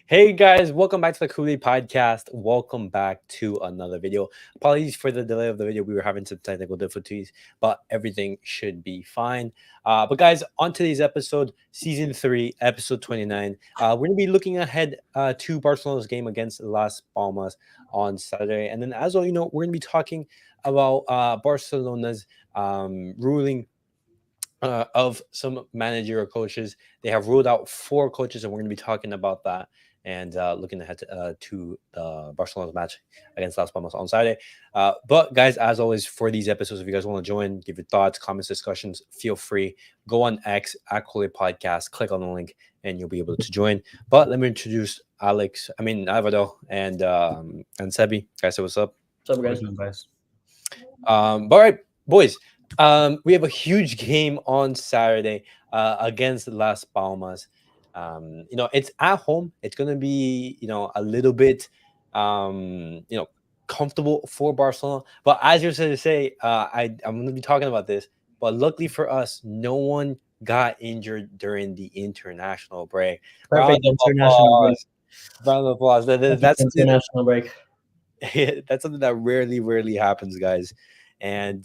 Hey guys, welcome back to the CulePodcast. Welcome back to another video. Apologies for the delay of the video. We were having some technical difficulties, but everything should be fine. But guys, on today's episode, season 3, episode 29, we're going to be looking ahead to Barcelona's game against Las Palmas on Saturday. And then as well, we're going to be talking about Barcelona's ruling of some managerial coaches. They have ruled out 4 coaches, and we're going to be talking about that and looking ahead to the Barcelona's match against Las Palmas on Saturday. But guys, as always, for these episodes, if you guys want to join, give your thoughts, comments, discussions, feel free. Go on X at CulePodcast, click on the link, and you'll be able to join. But let me introduce Alvaro and Sebi. Guys, say what's up. What's up, guys? But all right, boys. We have a huge game on Saturday against Las Palmas. It's at home. It's gonna be, a little bit, comfortable for Barcelona. But as you're saying to say, I'm gonna be talking about this. But luckily for us, no one got injured during the international break. Perfect international break. Round of applause. That's international break. That's something that rarely happens, guys. And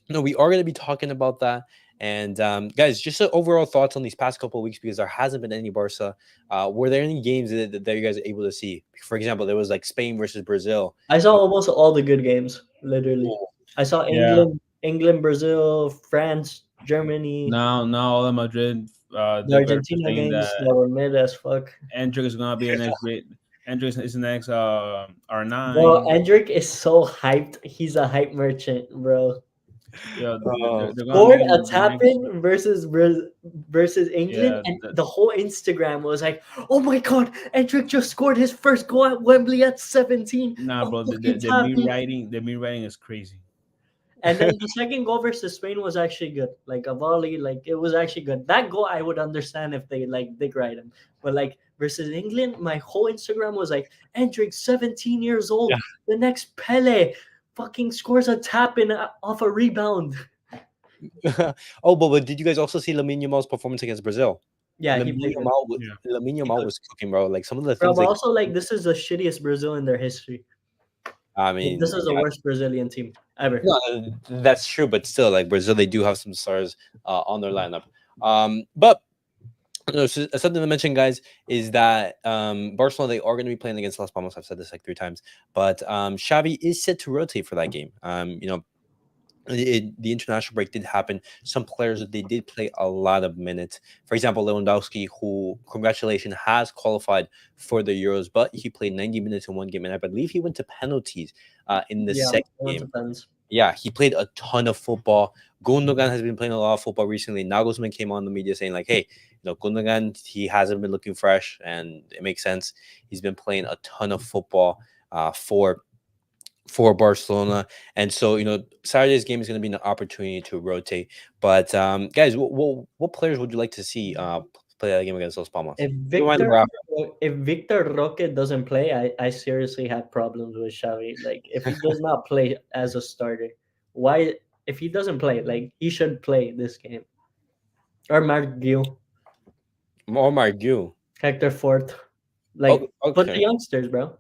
we are going to be talking about that. And guys, just overall thoughts on these past couple of weeks, because there hasn't been any Barca. Were there any games that you guys are able to see? For example, there was like Spain versus Brazil. I saw almost all the good games, literally. I saw England, Brazil, France, Germany. No, all of Madrid. The Argentina games that were mid as fuck. Endrick is gonna be the next great. Endrick is the next R9. Bro, Endrick is so hyped. He's a hype merchant, bro. Yeah, scored a tap-in versus England, and the whole Instagram was like, "Oh my god, Endrick just scored his first goal at Wembley at 17." Nah, bro, the meme writing is crazy. And then the second goal versus Spain was actually good, like a volley, like it was actually good. That goal I would understand if they like dick ride him, but like versus England, my whole Instagram was like, Endrick, 17 years old, the next Pele. Fucking scores a tap in off a rebound. But did you guys also see Lamine Yamal's performance against Brazil? Yeah, Lamine Yamal was cooking, bro. Like some of the things. But also, like, this is the shittiest Brazil in their history. I mean, this is the worst Brazilian team ever. No, that's true, but still, like Brazil, they do have some stars on their lineup. But so something to mention, guys, is that Barcelona, they are going to be playing against Las Palmas. I've said this like 3 times, but Xavi is set to rotate for that game. The international break did happen. Some players, they did play a lot of minutes. For example, Lewandowski, who, congratulations, has qualified for the Euros, but he played 90 minutes in one game, and I believe he went to penalties in the second game. Depends. Yeah, he played a ton of football. Gundogan has been playing a lot of football recently. Nagelsmann came on the media saying like, hey, Gundogan, he hasn't been looking fresh, and it makes sense. He's been playing a ton of football for Barcelona. And so, Saturday's game is going to be an opportunity to rotate. But guys, what players would you like to see play that game against Las Palmas? If Victor Roque doesn't play, I seriously have problems with Xavi. Like, if he does not play as a starter, why? If he doesn't play, like, he should play this game. Or Marc Guiu. Hector Fort. Like, okay. Put the youngsters, bro.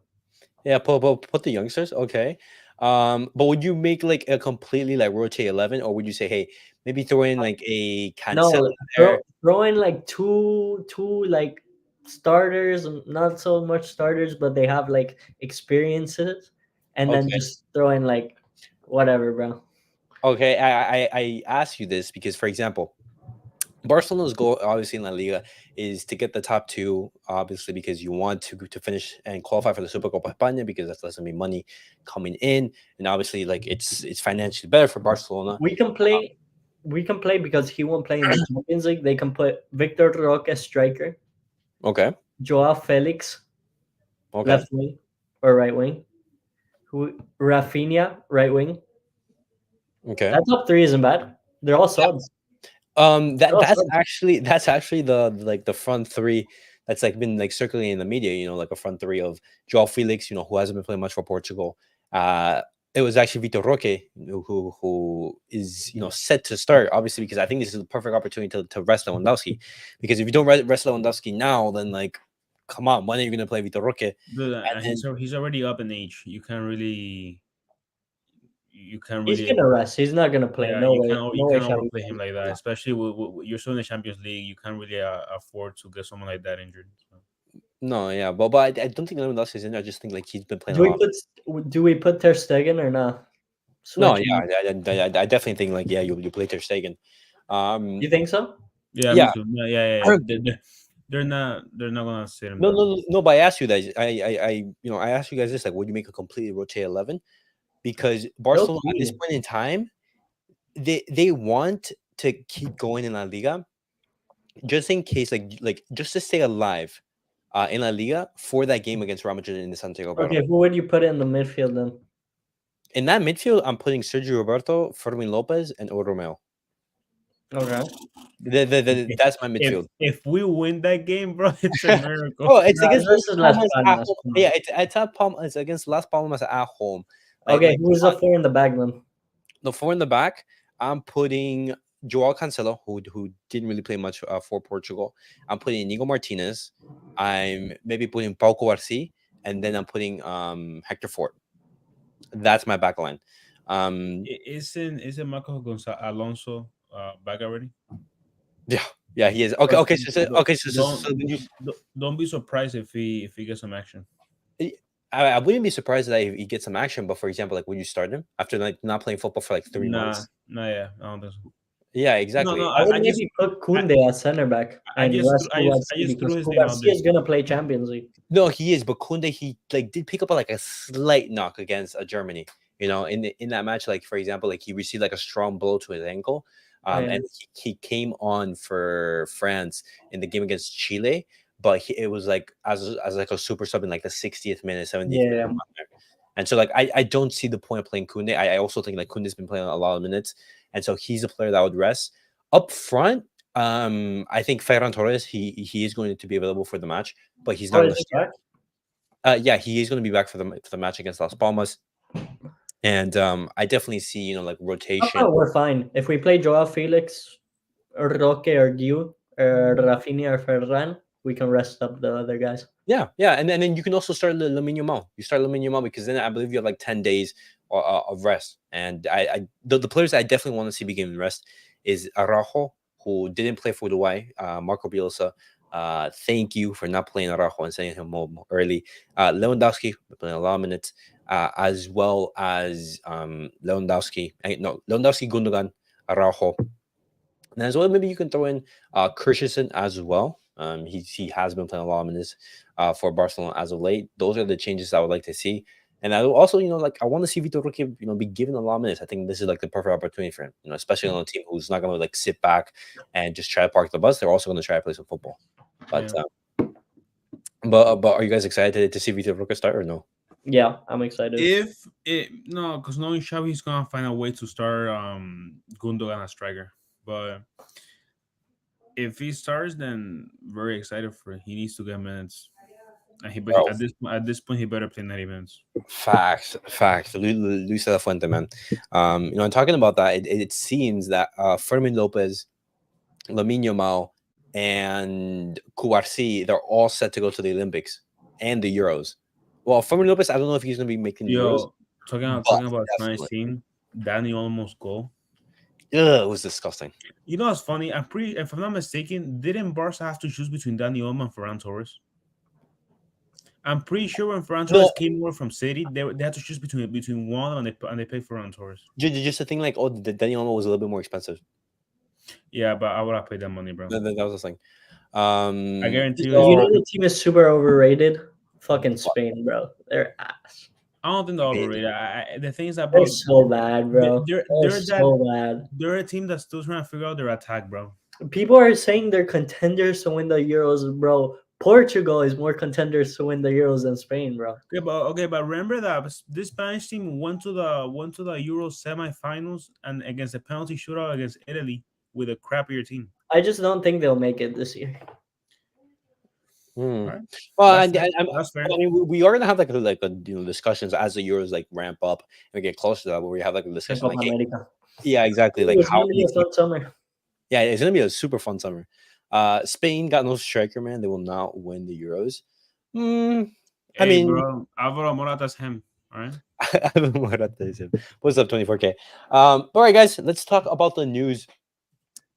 Yeah, put the youngsters, okay. But would you make like a completely like rotate 11, or would you say, hey, maybe throw in like a Cancelo? No, throw in like two like starters, not so much starters, but they have like experiences, and then just throw in like whatever, bro. Okay, I ask you this because, for example, Barcelona's goal, obviously, in La Liga is to get the top 2, obviously, because you want to finish and qualify for the Supercopa España, because that's less than money coming in, and obviously, like it's financially better for Barcelona. We can play because he won't play in the Champions League. They can put Victor Roque as striker. Okay. Joao Felix, left wing or right wing. Rafinha, right wing. Okay. That top 3 isn't bad. They're all subs. That's actually the front 3 that's like been like circulating in the media, like a front 3 of Joao Felix, who hasn't been playing much for Portugal, it was actually Vitor Roque who is set to start, obviously, because I think this is the perfect opportunity to rest Lewandowski. Because if you don't rest Lewandowski now, then like, come on, when are you going to play Vitor Roque? Dude, And then he's already up in age. You can't He's really gonna rest. He's not gonna play. yeah No way. you No way, can't Xavi. overplay him like that, yeah, especially you're still in the Champions League. You can't really afford to get someone like that injured. So. no, yeah, but I don't think Lewandowski is in there. I just think like he's been playing Do a we lot. put Ter Stegen or not? No, Switch yeah, him. I definitely think like you play Ter Stegen. Um, You think so? Yeah, me yeah, too. Yeah. They're not gonna sit him no, down. no, no. But I asked you guys, I asked you guys this, like, would you make a completely rotate 11? Because Low Barcelona at this key. point in time, they want to keep going in La Liga, just in case, like just to stay alive, in La Liga for that game against Real Madrid in the Santiago Okay, Bernabeu. who would you put in the midfield then? In that midfield, I'm putting Sergio Roberto, Fermin Lopez, and Romeo. Okay. That's my midfield. If we win that game, bro, it's a miracle. Oh, it's against This Las is Las Palmas at Palmas. home. Yeah, it's at Palmas. It's against Las Palmas at home. Okay, Like who's the four in the back then? the four in the back, I'm putting Joao Cancelo, who didn't really play much for Portugal. I'm putting Inigo Martinez. I'm maybe putting Pau Cubarsí, and then I'm putting Hector Fort. That's my back line. Isn't Marco Alonso back already? Yeah, he is. Okay, But okay, so then don't be surprised if he gets some action. I wouldn't be surprised that he gets some action. But for example, like, would you start him after like not playing football for like 3 months? Nah, yeah, I don't think so. Yeah, No, exactly. no, I would I just maybe put I, Kunde as center back I and just rest I Kubarsi just because threw his name out Kubarsi there. is gonna play Champions League. No, he is. But Kunde, he like did pick up like a slight knock against Germany. In that match, like for example, like he received like a strong blow to his ankle, And and he came on for France in the game against Chile. But it was like as like a super sub in like the 60th minute, 70th minute. yeah, And so like I don't see the point of playing Kunde. I also think like Kunde's been playing a lot of minutes, and so he's a player that would rest up front. I think Ferran Torres, he is going to be available for the match, but he's not oh, going is to he start. back? Yeah, he is going to be back for the match against Las Palmas, and I definitely see like rotation. We're fine. If we play Joao Felix, Roque or Diu, or Rafinha or Ferran, we can rest up the other guys. Yeah, and then you can also start Lamine Yamal. You start Lamine Yamal because then I believe you have like 10 days of rest. And the players that I definitely want to see be given rest is Araujo, who didn't play for Uruguay. Marco Bielsa, thank you for not playing Araujo and sending him home early. Lewandowski playing a lot of minutes, as well as Lewandowski, Gundogan, Araujo. And as well, maybe you can throw in Christensen as well. He has been playing a lot of minutes for Barcelona as of late. Those are the changes I would like to see. And I also, like I want to see Vitor Roque, be given a lot of minutes. I think this is like the perfect opportunity for him, especially on a team who's not going to like sit back and just try to park the bus. They're also going to try to play some football. But Yeah. but are you guys excited to see Vitor Roque start or no? Yeah, I'm excited. Because knowing Xavi, he's gonna find a way to start Gundogan as striker. But if he starts, then very excited for it. He needs to get minutes. And Oh, at this point, he better play 90 minutes. facts. Luis de la Fuente, man. And talking about that, it seems that Fermin Lopez, Lamine Yamal, and Cubarsí, they're all set to go to the Olympics and the Euros. Well, Fermin Lopez, I don't know if he's going to be making the Euros, Yo, talking but about tonight's definitely. team, Danny almost goal. Ugh, it was disgusting. You know what's funny? If I'm not mistaken, didn't Barca have to choose between Danny Olmo and Ferran Torres? I'm pretty sure when Ferran Torres No, came over from City, they had to choose between one and they picked Ferran Torres. just the thing, like, the Daniel Olmo was a little bit more expensive. Yeah, but I would have paid that money, bro. That was the thing. I guarantee You you. know the team is super overrated. Fucking Spain, bro. They're ass. I don't think they're overrated. The thing is that, They're bro, so bad, bro. They're they're so bad. they're a team that's still trying to figure out their attack, bro. People are saying they're contenders to win the Euros, bro. Portugal is more contenders to win the Euros than Spain, bro. But remember that this Spanish team went to the Euro semifinals and against a penalty shootout against Italy with a crappier team. I just don't think they'll make it this year. Hmm. All right, Well, that's fair. That's I fair. mean, we are gonna have like a discussions as the Euros like ramp up and we get closer to that, where we have like a And discussion like, Copa hey, America. yeah, exactly, like It's how going to do be you a see? fun summer. Yeah, it's gonna be a super fun summer. Spain got no striker, man. They will not win the Euros. Hmm. I Hey, mean, bro, Alvaro Morata's him. All right. I don't know what that is. What's up, 24K? All right, guys, let's talk about the news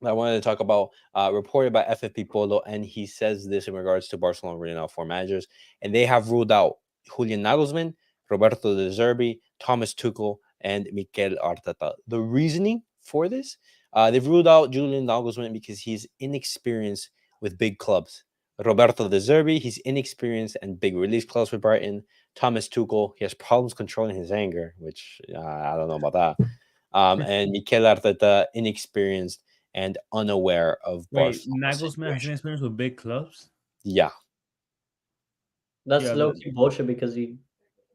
I wanted to talk about, reported by FFP Polo, and he says this in regards to Barcelona running out four managers, and they have ruled out Julian Nagelsmann, Roberto De Zerbi, Thomas Tuchel, and Mikel Arteta. The reasoning for this, they've ruled out Julian Nagelsmann because he's inexperienced with big clubs. Roberto De Zerbi, he's inexperienced and big release clubs for Brighton. Thomas Tuchel, he has problems controlling his anger, which I don't know about that. And Mikel Arteta, inexperienced and unaware of Wait, Barcelona's Nagelsmann has an situation. experience with big clubs. Yeah. That's Yeah, low key bullshit because he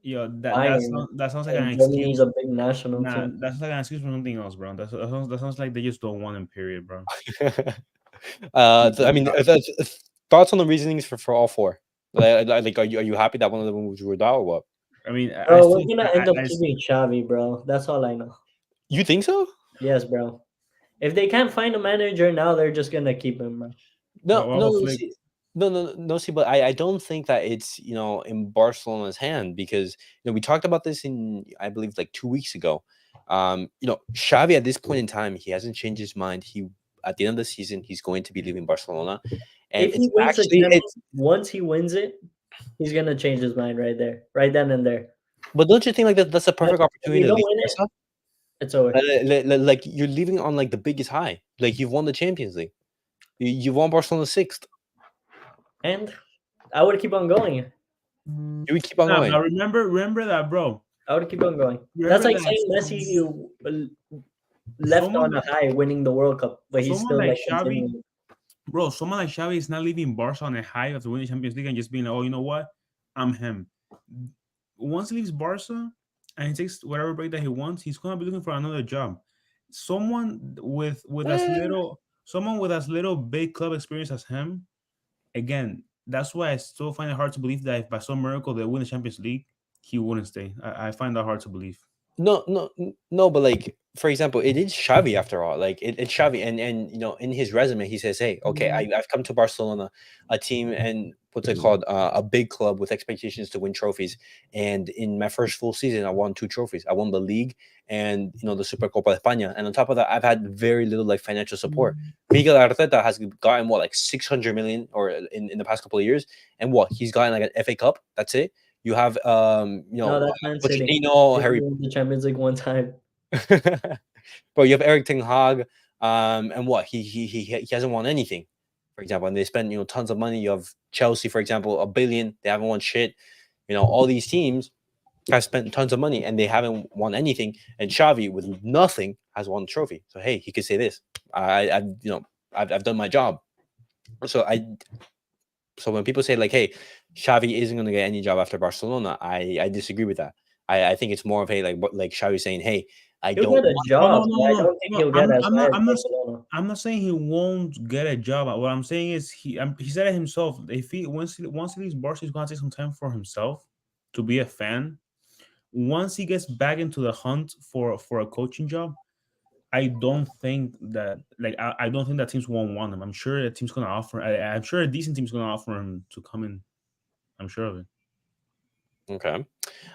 yeah. Bayern That sounds like an and Germany is excuse. a big national Nah, team. that sounds like an excuse for something else, bro. That sounds like they just don't want him. Period, bro. I mean, thoughts on the reasonings for all four? Like, are you happy that one of them was ruled out or what? I mean, I Bro, we're still, gonna end up I keeping Xavi, bro. That's all I know. You think so? Yes, bro. If they can't find a manager now, they're just gonna keep him, bro. No, well, no, no. Flick. See, no. See, but I don't think that it's in Barcelona's hand because we talked about this in I believe like 2 weeks ago. Xavi at this point in time he hasn't changed his mind. He at the end of the season he's going to be leaving Barcelona, and If he it's wins the actually champion, it's. once he wins it, he's gonna change his mind right there, right then and there. But don't you think like that's a But perfect if opportunity you to don't leave win it, Barca? it's over. Like you're leaving on like the biggest high. Like you've won the Champions League. You won Barcelona sixth. And I would keep on going. You would keep on Nah, going. but remember that, bro. I would keep on going. That's Remember like that saying Messi left someone on a high, winning the World Cup, but he's someone still like like Xavi, continuing. bro. Someone like Xavi is not leaving Barca on a high after winning the Champions League and just being like, oh, you know what, I'm him. Once he leaves Barca and he takes whatever break that he wants, he's gonna be looking for another job. Eh, Someone with as little big club experience as him. Again, that's why I still find it hard to believe that if by some miracle they win the Champions League, he wouldn't stay. I find that hard to believe. no, but like for example, it is Xavi after all. Like it's Xavi, and in his resume he says, "Hey, okay, I've come to Barcelona, a team and what's it called, a big club with expectations to win trophies. And in my first full season, I won two trophies. I won the league and the Super Copa de España. And on top of that, I've had very little like financial support. Miguel Arteta has gotten what like 600 million or in the past couple of years, and what he's gotten like an FA Cup. That's it. You have No, that's Man City. Pochettino, They Harry won the Champions League one time. Bro, you have Eric Ten Hag, and what he hasn't won anything, for example, and they spend tons of money. You have Chelsea, for example, 1 billion. They haven't won shit. All these teams have spent tons of money and they haven't won anything. And Xavi, with nothing, has won a trophy. So hey, he could say this: I've done my job. So so when people say like, hey, Xavi isn't going to get any job after Barcelona, I disagree with that. I think it's more of hey like Xavi saying, hey, I He'll don't get a want. No, no, job, no, but I no, don't think no. he'll get as I'm high not. as Barcelona. I'm not saying he won't get a job. What I'm saying is he said it himself. If he once he leaves Barca, he's gonna take some time for himself to be a fan. Once he gets back into the hunt for a coaching job, I don't think that I don't think that teams won't want him. I'm sure a team's gonna offer. I'm sure a decent team's gonna offer him to come in. I'm sure of it. Okay.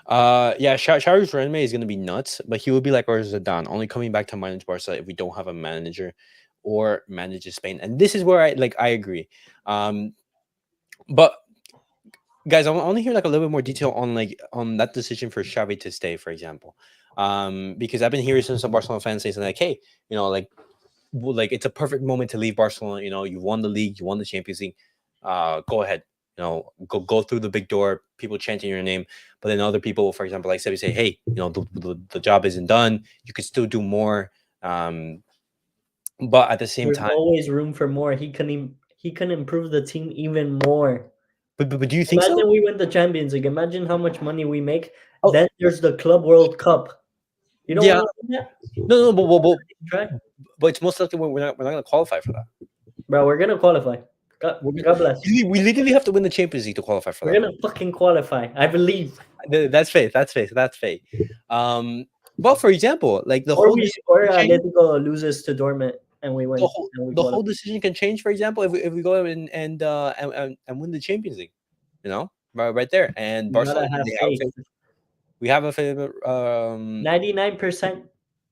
Yeah, Xavi's resume is gonna be nuts, but he will be like ours Zidane, only coming back to manage Barca if we don't have a manager or manages Spain. And this is where I agree. Um, but guys, I want to hear like a little bit more detail on on that decision for Xavi to stay, for example. Because I've been hearing some Barcelona fans saying like, hey, like it's a perfect moment to leave Barcelona. You won the league, you won the Champions League. Go ahead. Go through the big door. People chanting your name, but then other people, for example, like Sebi, say, "Hey, the job isn't done. You could still do more." Um, but at the same There's time, always room for more. He can improve the team even more. but do you think so? Imagine we win the Champions League. Imagine how much money we make. Oh, Then there's the Club World Cup. You don't yeah, want to win that? no, Try, but it's most likely we're not going to qualify for that. bro. We're gonna qualify. God bless. We literally have to win the Champions League to qualify for We're that. gonna fucking qualify. I believe. That's faith. That's faith. That's faith. But for example, like the whole decision Or can change, Atletico loses to Dortmund and we win and we the qualify. whole decision can change. For example, if we go and win the Champions League, right there, and You gotta Barcelona, have they faith. we have a favorite. 99%.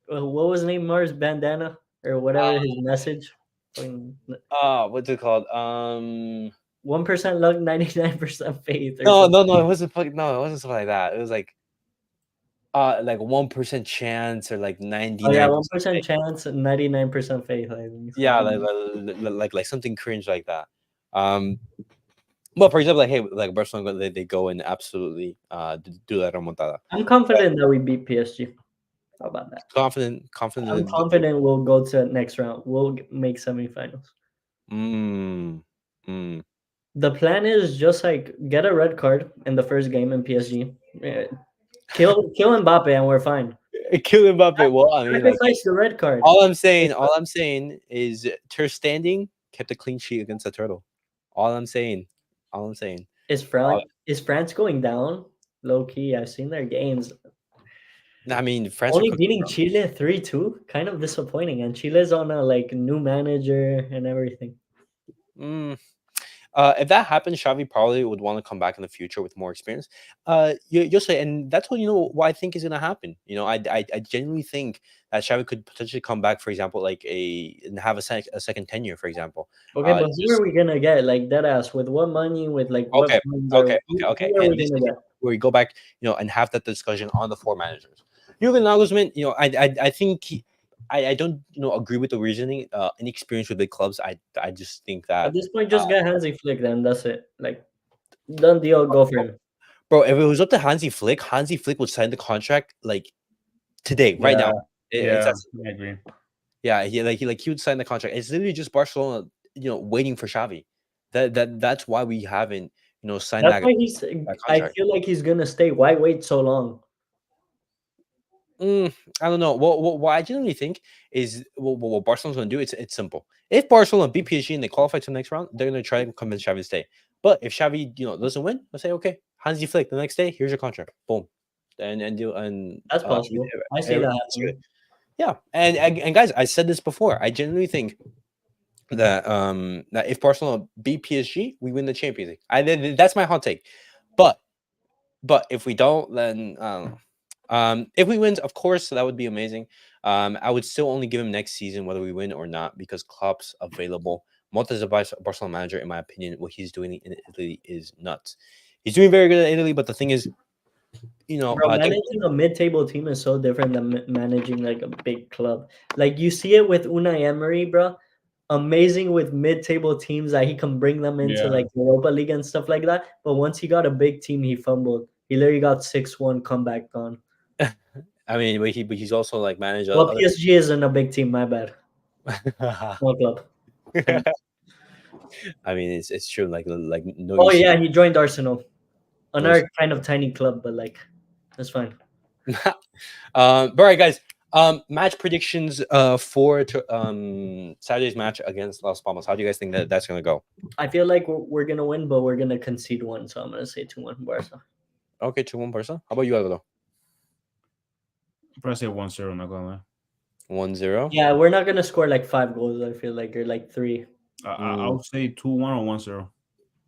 What was his name? Mars Bandana or whatever his message. What's it called? 1% luck, 99% faith. Or No, something. no, it wasn't. No, it wasn't something like that. It was like 1% chance or like 99. Oh yeah, 1% chance and 99% faith. I think. Yeah, like something cringe like that. Well, for example, like hey, like Barcelona, they go and absolutely do that remontada. I'm confident that we beat PSG. How about that? Confident. I'm confident we'll go to next round. We'll make semifinals. The plan is just like get a red card in the first game in PSG. Kill Mbappe and we're fine. Kill Mbappe. Well, I mean, sacrifice the red card. all I'm saying is Ter Standing kept a clean sheet against the Turtle. All I'm saying. Is France going down? Low key, I've seen their games. I mean, France only beating Chile 3-2, kind of disappointing. And Chile's on a new manager and everything. If that happens, Xavi probably would want to come back in the future with more experience. You'll say, and that's what I think is going to happen. I genuinely think that Xavi could potentially come back, for example, and have a second tenure, for example. Okay, but who are we gonna get? Like dead ass with what money? With what? Okay. Where we go back, and have that discussion on the four managers. Jurgen Nagelsmann, I think I don't agree with the reasoning. Inexperience with big clubs, I just think that at this point just get Hansi Flick, then that's it. Like done deal, go for him. Bro, if it was up to Hansi Flick would sign the contract like today, right now. I agree. Yeah, he would sign the contract. It's literally just Barcelona, waiting for Xavi. That's why we haven't signed that's that. Why I feel like he's gonna stay. Why wait so long? I don't know. What I genuinely think is what Barcelona's going to do. It's simple. If Barcelona beat PSG and they qualify to the next round, they're going to try and convince Xavi to stay. But if Xavi doesn't win, they'll say, okay, Hansi Flick, the next day, here's your contract. Boom, and that's possible. I see that. Yeah, and guys, I said this before. I genuinely think that that if Barcelona beat PSG, we win the Champions League. That's my hot take. But if we don't, then if we win, of course, that would be amazing. I would still only give him next season, whether we win or not, because Klopp's available. Mota is a Barcelona manager, in my opinion. What he's doing in Italy is nuts. He's doing very good in Italy, but the thing is, managing a mid-table team is so different than managing like a big club. Like you see it with Unai Emery, bro. Amazing with mid-table teams that he can bring them into like Europa League and stuff like that. But once he got a big team, he fumbled. He literally got 6-1 comeback gone. I mean, but he's also like managed. Well, PSG isn't a big team. My bad. Small club. I mean, it's true. Like no. Oh yeah, he joined Arsenal. Another kind of tiny club, but like that's fine. All right, guys. Match predictions for Saturday's match against Las Palmas. How do you guys think that's gonna go? I feel like we're gonna win, but we're gonna concede one, so I'm gonna say 2-1 Barca. Okay, 2-1 Barca. How about you, Alvaro? Probably say 1-0. Not gonna lie. 1-0. Yeah, we're not gonna score like 5 goals. I feel like, or like 3. I'll say 2-1 or 1-0.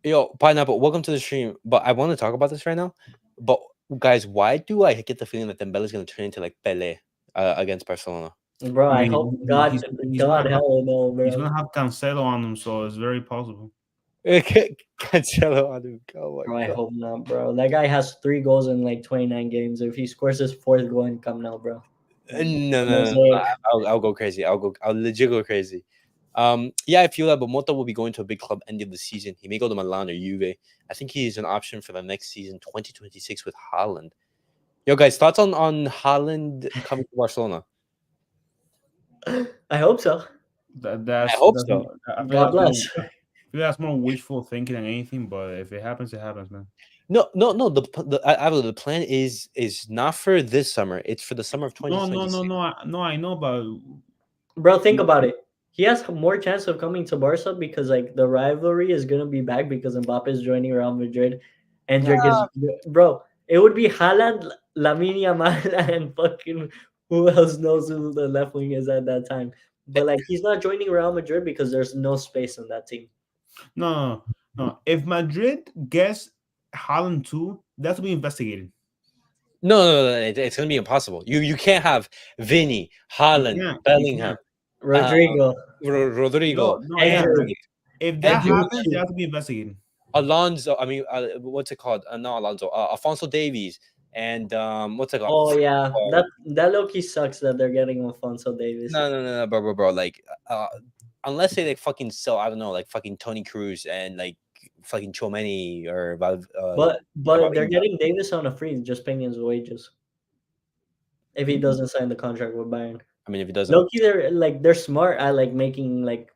Yo, Pineapple, welcome to the stream. But I want to talk about this right now. But guys, why do I get the feeling that Dembele is gonna turn into like Pele against Barcelona? Bro, I hope God hell no, bro. He's gonna have Cancelo on him, so it's very possible. Cancelo on him. Oh bro, I hope not, bro. That guy has 3 goals in like 29 games. If he scores his 4th goal in Camp Nou, bro. No. I'll go crazy. I'll legit go crazy. Yeah, I feel that, but Mota will be going to a big club end of the season. He may go to Milan or Juve. I think he's an option for the next season, 2026 with Haaland. Yo, guys, thoughts on Haaland coming to Barcelona? I hope so. I hope so. God bless. That's more wishful thinking than anything, but if it happens, man. No. The plan is not for this summer. It's for the summer of 2026. No. I know, but bro, think about it. he has more chance of coming to Barca because like the rivalry is gonna be back because Mbappe is joining Real Madrid. Endrick is bro. It would be Haaland, Lamine Yamal, and fucking who else knows who the left wing is at that time. But like he's not joining Real Madrid because there's no space in that team. No, no. If Madrid gets Haaland too, that's to be investigated. No, it's gonna be impossible. You can't have Vinny, You Haaland, can't. You Bellingham, can't. uh, Rodrigo, Rodrigo, No, yeah. Andrew, If that Andrew, happens, they have to be investigated. Alonso. I mean, what's it called? Not Alonso. Alfonso Davies, and what's it called? Oh yeah, that Loki sucks that they're getting Alfonso Davis. No, bro. Like, unless they like fucking sell, I don't know, like fucking Tony Cruz and like fucking Chomeni or But they're getting Davis on a free, just paying his wages if he doesn't sign the contract with Bayern. I mean, if it doesn't, Loki, they're smart at like making like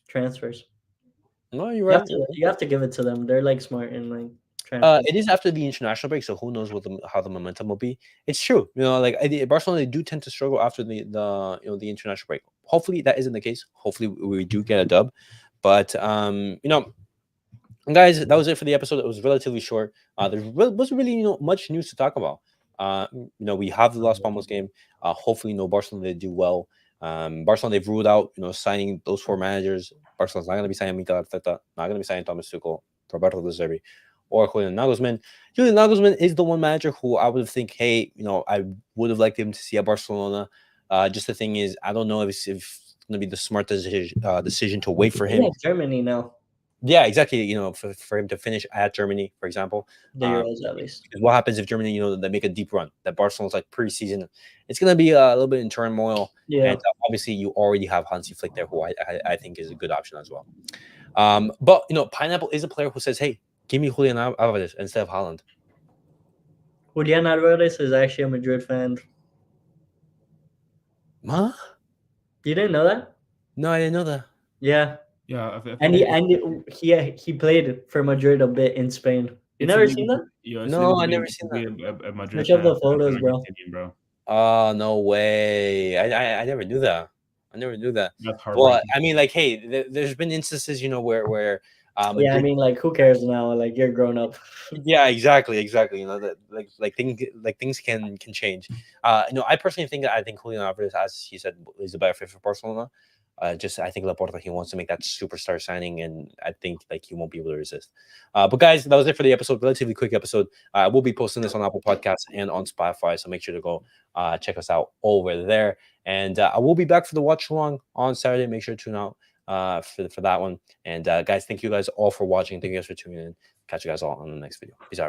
transfers. no, you're You have right. to you have to give it to them. They're like smart in like transfers. It is after the international break, so who knows how the momentum will be. It's true, like Barcelona, they do tend to struggle after the international break. Hopefully that isn't the case. Hopefully we do get a dub, but guys, that was it for the episode. It was relatively short. There wasn't really much news to talk about. We have the Las Palmas game. Hopefully, Barcelona, they do well. Barcelona, they've ruled out signing those 4 managers. Barcelona's not going to be signing Mikel Arteta, not going to be signing Thomas Tuchel, Roberto De Zerbi, or Julian Nagelsmann. Julian Nagelsmann is the one manager who I would think, hey, I would have liked him to see at Barcelona. Just the thing is, I don't know if it's going to be the smart decision to wait for him. Yeah, Germany now. Yeah, exactly. For him to finish at Germany, for example. The Euros at least. What happens if Germany, they make a deep run? That Barcelona's like preseason. It's gonna be a little bit in turmoil. Yeah. And obviously, you already have Hansi Flick there, who I think is a good option as well. But Pineapple is a player who says, "Hey, give me Julian Alvarez instead of Haaland." Julian Alvarez is actually a Madrid fan. Huh? You didn't know that? No, I didn't know that. Yeah. Yeah, And he played for Madrid a bit in Spain. You never seen that? No, I never seen that. Madrid Switch up the photos, bro. Oh, no way. I never knew that. I never knew that. That's hard. Well, I mean, like, hey, there's been instances, where Yeah, I mean, like, who cares now? Like, you're grown up. Yeah, exactly. That things can change. I personally think I think Julian Alvarez, as he said, is a better fit for Barcelona. I think Laporta, he wants to make that superstar signing, and I think like he won't be able to resist. But guys, that was it for the episode. Relatively quick episode. We'll be posting this on Apple Podcasts and on Spotify, so make sure to go check us out over there. And I will be back for the watch along on Saturday. Make sure to tune out for that one. And guys, thank you guys all for watching. Thank you guys for tuning in. Catch you guys all on the next video. Peace out.